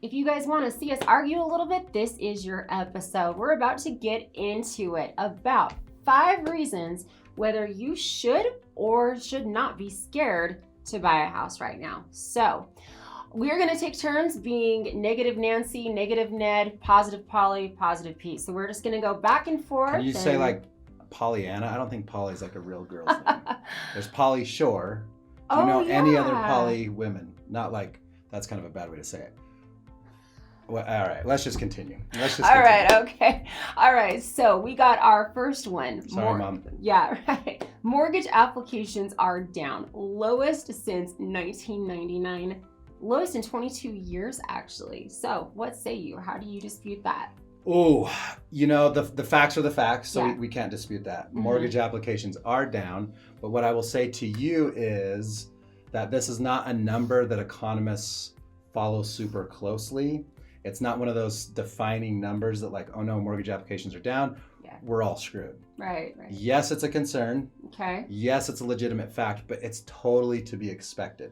if you guys want to see us argue a little bit, this is your episode. We're about to get into it about 5 reasons whether you should or should not be scared to buy a house right now. So we're going to take turns being negative Nancy, negative Ned, positive Polly, positive Pete. So we're just going to go back and forth. Can you say like Pollyanna? I don't think Polly's like a real girl's name. There's Polly Shore. Do you know any other Polly women? Not like, that's kind of a bad way to say it. Well, all right, let's just continue. All right, okay. All right, so we got our first one. Sorry, Mom. Yeah, right. Mortgage applications are down. Lowest since 1999. Lowest in 22 years, actually. So what say you? How do you dispute that? Oh, the facts are the facts, so we can't dispute that. Mm-hmm. Mortgage applications are down, but what I will say to you is that this is not a number that economists follow super closely. It's not one of those defining numbers that like, oh no, mortgage applications are down. Yeah. We're all screwed. Right. Yes, it's a concern. Okay. Yes, it's a legitimate fact, but it's totally to be expected.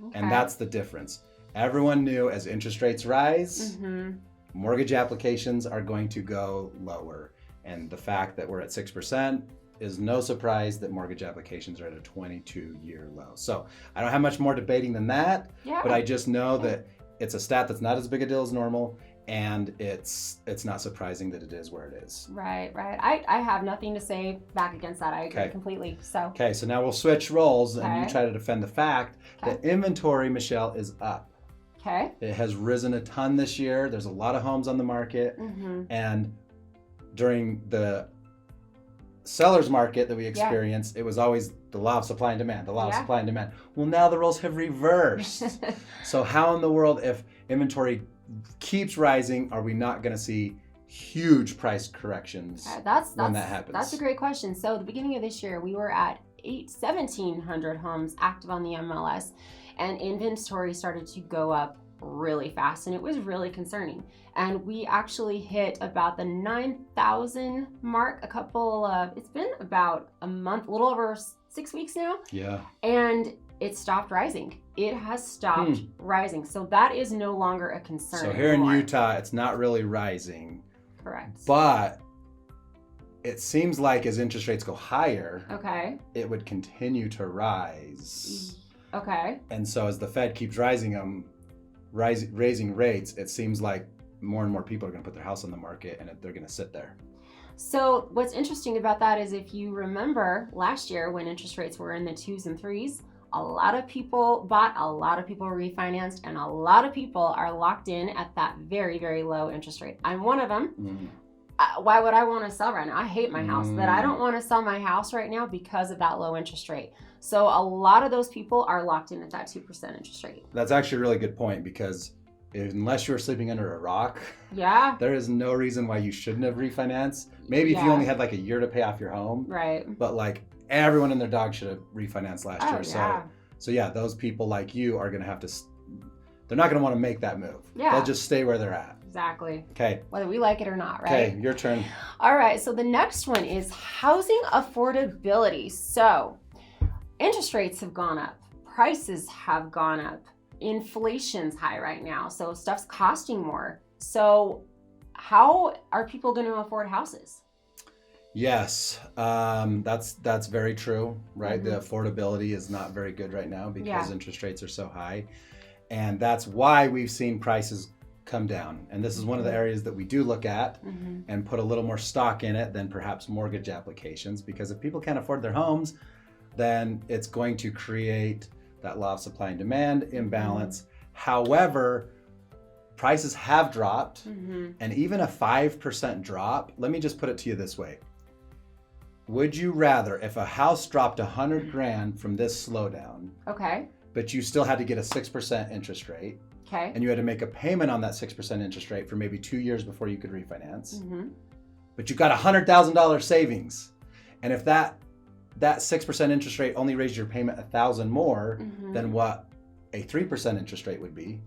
Okay. And that's the difference. Everyone knew as interest rates rise, mortgage applications are going to go lower. And the fact that we're at 6% is no surprise that mortgage applications are at a 22-year low. So I don't have much more debating than that, but I just know that it's a stat that's not as big a deal as normal, and it's not surprising that it is where it is. Right. I have nothing to say back against that. I agree completely. So now we'll switch roles, and you try to defend the fact that inventory, Michelle, is up. Okay. It has risen a ton this year. There's a lot of homes on the market, and during the seller's market that we experienced, it was always the law of supply and demand, supply and demand. Well, now the roles have reversed. So how in the world, if inventory keeps rising, are we not going to see huge price corrections when that happens? That's a great question. So at the beginning of this year, we were at 1,700 homes active on the MLS, and inventory started to go up really fast, and it was really concerning. And we actually hit about the 9,000 mark it's been about a month, a little over 6 weeks now. Yeah. And it stopped rising. It has stopped rising. So that is no longer a concern. So here in Utah, it's not really rising. Correct. But it seems like as interest rates go higher, it would continue to rise. Okay. And so as the Fed keeps raising rates, it seems like more and more people are going to put their house on the market, and they're going to sit there. So what's interesting about that is, if you remember last year when interest rates were in the 2s and 3s, a lot of people bought, a lot of people refinanced, and a lot of people are locked in at that very, very low interest rate. I'm one of them. Why would I want to sell right now? I hate my house, but I don't want to sell my house right now because of that low interest rate. So a lot of those people are locked in at that 2% interest rate. That's actually a really good point, because unless you're sleeping under a rock, there is no reason why you shouldn't have refinanced. Maybe if you only had like a year to pay off your home. Right. But like everyone and their dog should have refinanced last year. So those people like you are going to have to, they're not going to want to make that move. Yeah. They'll just stay where they're at. Exactly. Okay. Whether we like it or not, right? Okay, your turn. All right, so the next one is housing affordability. So interest rates have gone up. Prices have gone up. Inflation's high right now. So stuff's costing more. So how are people going to afford houses? Yes, that's very true, right? The affordability is not very good right now because interest rates are so high. And that's why we've seen prices come down. And this is one of the areas that we do look at and put a little more stock in it than perhaps mortgage applications, because if people can't afford their homes, then it's going to create that law of supply and demand imbalance. However, prices have dropped, and even a 5% drop, let me just put it to you this way. Would you rather, if a house dropped $100,000 from this slowdown, but you still had to get a 6% interest rate, and you had to make a payment on that 6% interest rate for maybe 2 years before you could refinance, but you got $100,000 savings, and if that 6% interest rate only raised your payment $1,000 more than what a 3% interest rate would be,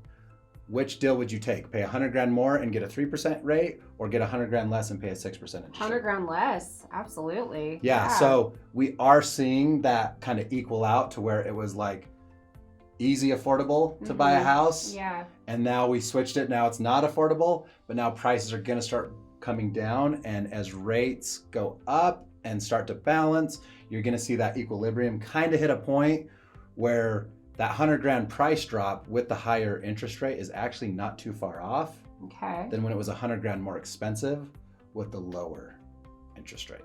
which deal would you take? Pay $100,000 more and get a 3% rate, or get $100,000 less and pay a 6% interest rate? $100,000 less, absolutely. Yeah, so we are seeing that kind of equal out to where it was like easy, affordable to buy a house. Yeah. And now we switched it. Now it's not affordable, but now prices are going to start coming down. And as rates go up and start to balance, you're going to see that equilibrium kind of hit a point where that 100 grand price drop with the higher interest rate is actually not too far off than when it was 100 grand more expensive with the lower interest rate.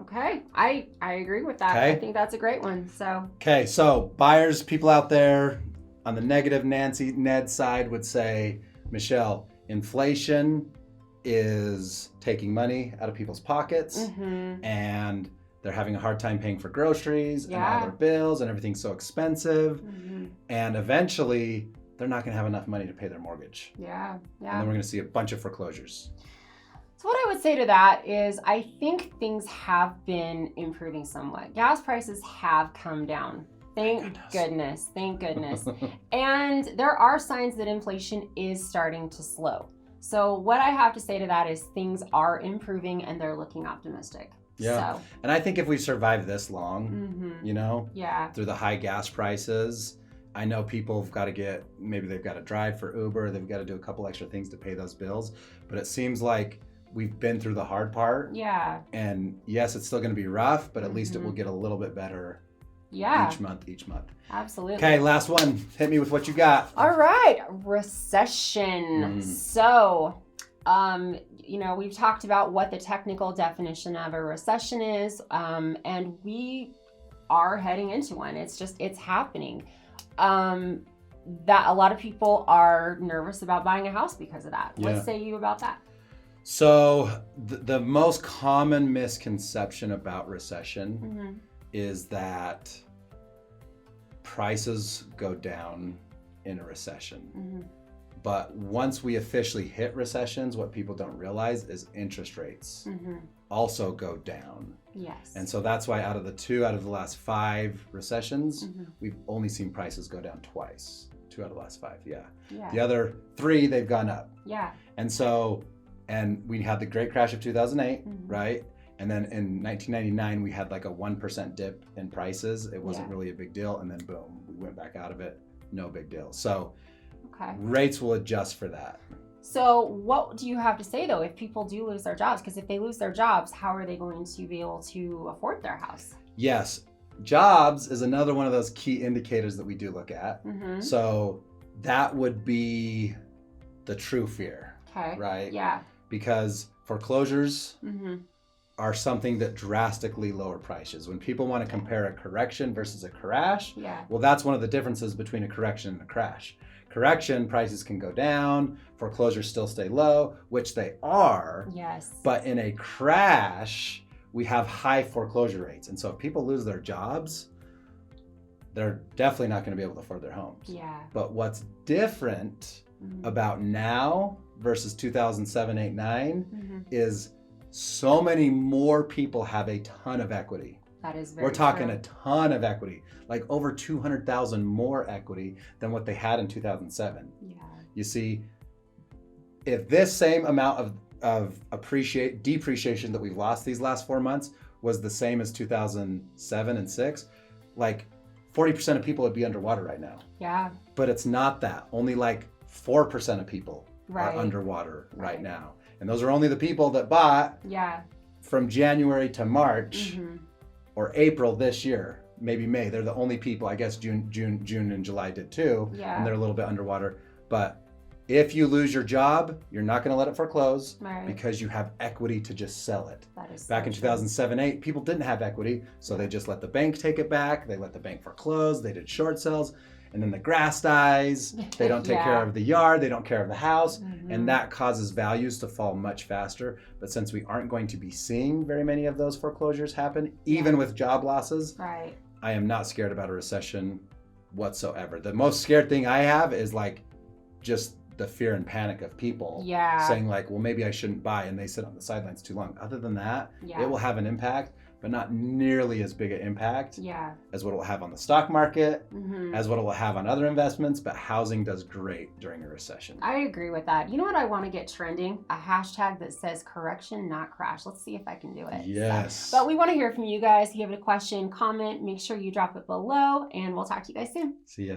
Okay, I agree with that. I think that's a great one. So buyers, people out there on the negative Ned side would say, Michelle, inflation is taking money out of people's pockets, and they're having a hard time paying for groceries and all their bills, and everything's so expensive. And eventually they're not going to have enough money to pay their mortgage. And then we're going to see a bunch of foreclosures. So what I would say to that is I think things have been improving somewhat. Gas prices have come down. Thank goodness. And there are signs that inflation is starting to slow. So what I have to say to that is things are improving and they're looking optimistic. Yeah. And I think if we survive this long, through the high gas prices, I know people have got to maybe they've got to drive for Uber, they've got to do a couple extra things to pay those bills. But it seems like we've been through the hard part. Yeah. And yes, it's still going to be rough, but at least it will get a little bit better each month. Absolutely. Okay, last one. Hit me with what you got. All right. Recession. So, we've talked about what the technical definition of a recession is, and we are heading into one. It's happening. That a lot of people are nervous about buying a house because of that. What say you about that? So the most common misconception about recession is that prices go down in a recession. But once we officially hit recessions, what people don't realize is interest rates also go down. Yes. And so that's why out of the last 5 recessions, we've only seen prices go down twice. 2 out of the last 5, The other 3, they've gone up. And we had the great crash of 2008, right? And then in 1999, we had like a 1% dip in prices. It wasn't really a big deal. And then boom, we went back out of it. No big deal. So rates will adjust for that. So what do you have to say though if people do lose their jobs? Because if they lose their jobs, how are they going to be able to afford their house? Yes. Jobs is another one of those key indicators that we do look at. So that would be the true fear, right? Yeah. Because foreclosures are something that drastically lower prices. When people want to compare a correction versus a crash, well, that's one of the differences between a correction and a crash. Correction, prices can go down, foreclosures still stay low, which they are. Yes. But in a crash, we have high foreclosure rates. And so if people lose their jobs, they're definitely not going to be able to afford their homes. Yeah. But what's different about now versus 2007, 8, 9 is so many more people have a ton of equity. That is very We're talking true. A ton of equity, like over 200,000 more equity than what they had in 2007. Yeah. You see, if this same amount of depreciation that we've lost these last 4 months was the same as 2007 and 6, like 40% of people would be underwater right now. Yeah. But it's not that. Only like 4% of people are underwater right now. And those are only the people that bought from January to March or April this year, maybe May. They're the only people, I guess June and July did too, and they're a little bit underwater. But if you lose your job, you're not going to let it foreclose because you have equity to just sell it. That is back in 2007, 8, people didn't have equity, so they just let the bank take it back. They let the bank foreclose. They did short sales. And then the grass dies, they don't take care of the yard, they don't care of the house, and that causes values to fall much faster. But since we aren't going to be seeing very many of those foreclosures happen, even with job losses, I am not scared about a recession whatsoever. The most scared thing I have is like just the fear and panic of people saying like, well, maybe I shouldn't buy, and they sit on the sidelines too long. Other than that, it will have an impact, but not nearly as big an impact as what it will have on the stock market, as what it will have on other investments, but housing does great during a recession. I agree with that. You know what I want to get trending? A hashtag that says correction, not crash. Let's see if I can do it. Yes. So, but we want to hear from you guys. If you have a question, comment, make sure you drop it below, and we'll talk to you guys soon. See ya.